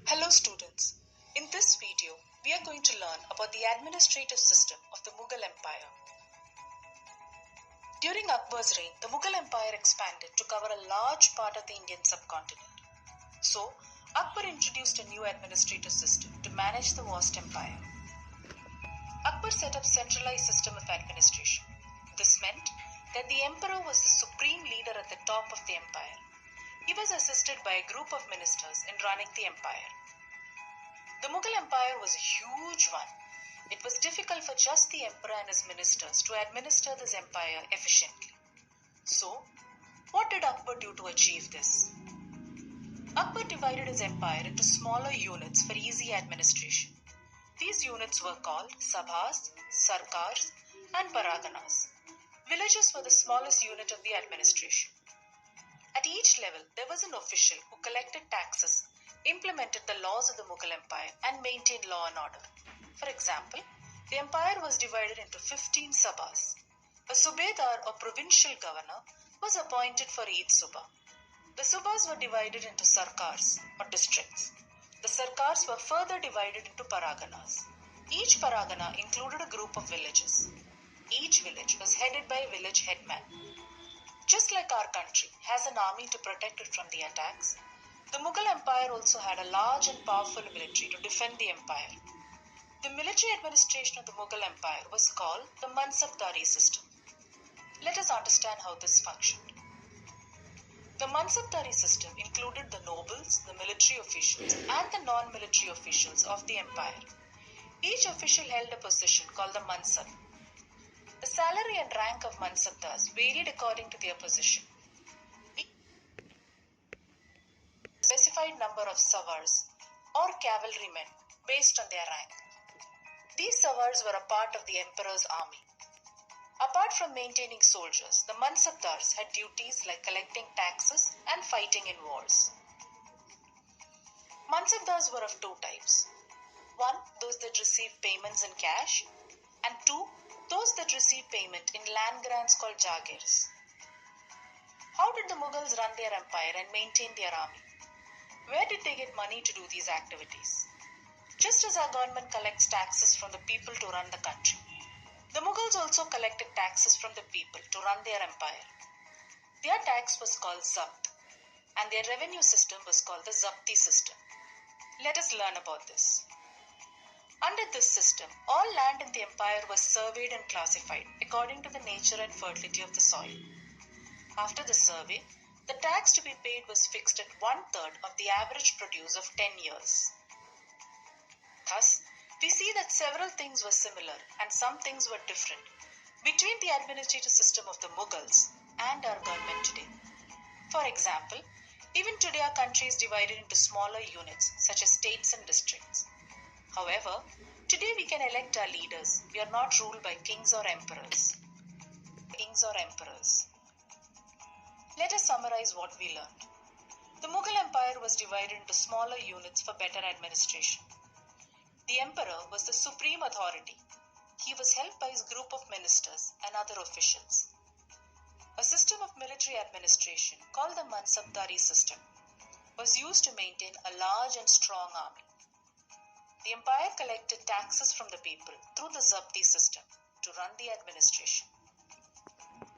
Hello students, in this video we are going to learn about the administrative system of the Mughal Empire. During Akbar's reign, the Mughal Empire expanded to cover a large part of the Indian subcontinent. So, Akbar introduced a new administrative system to manage the vast empire. Akbar set up a centralized system of administration. This meant that the emperor was the supreme leader at the top of the empire. He was assisted by a group of ministers in running the empire. The Mughal Empire was a huge one. It was difficult for just the emperor and his ministers to administer this empire efficiently. So, what did Akbar do to achieve this? Akbar divided his empire into smaller units for easy administration. These units were called Sabhas, Sarkars, and Paraganas. Villages were the smallest unit of the administration. At each level, there was an official who collected taxes, implemented the laws of the Mughal Empire, and maintained law and order. For example, the empire was divided into 15 Sabhas. A Subedar or provincial governor was appointed for each Subha. The Subhas were divided into Sarkars or districts. The Sarkars were further divided into Paraganas. Each Paragana included a group of villages. Each village was headed by a village headman. Just like our country has an army to protect it from the attacks, the Mughal Empire also had a large and powerful military to defend the empire. The military administration of the Mughal Empire was called the Mansabdari system. Let us understand how this functioned. The Mansabdari system included the nobles, the military officials, and the non-military officials of the empire. Each official held a position called the Mansab. The salary and rank of Mansabdars varied according to their position. A specified number of Savars or cavalrymen based on their rank. These Savars were a part of the emperor's army. Apart from maintaining soldiers, the Mansabdars had duties like collecting taxes and fighting in wars. Mansabdars were of two types. One, those that received payments in cash, and two, those that received payment in land grants called jagirs. How did the Mughals run their empire and maintain their army? Where did they get money to do these activities? Just as our government collects taxes from the people to run the country, the Mughals also collected taxes from the people to run their empire. Their tax was called Zabt, and their revenue system was called the Zabti system. Let us learn about this. Under this system, all land in the empire was surveyed and classified according to the nature and fertility of the soil. After the survey, the tax to be paid was fixed at 1/3 of the average produce of 10 years. Thus, we see that several things were similar and some things were different between the administrative system of the Mughals and our government today. For example, even today our country is divided into smaller units such as states and districts. However, today we can elect our leaders. We are not ruled by kings or emperors. Let us summarize what we learned. The Mughal Empire was divided into smaller units for better administration. The emperor was the supreme authority. He was helped by his group of ministers and other officials. A system of military administration called the Mansabdari system was used to maintain a large and strong army. The empire collected taxes from the people through the Zabti system to run the administration.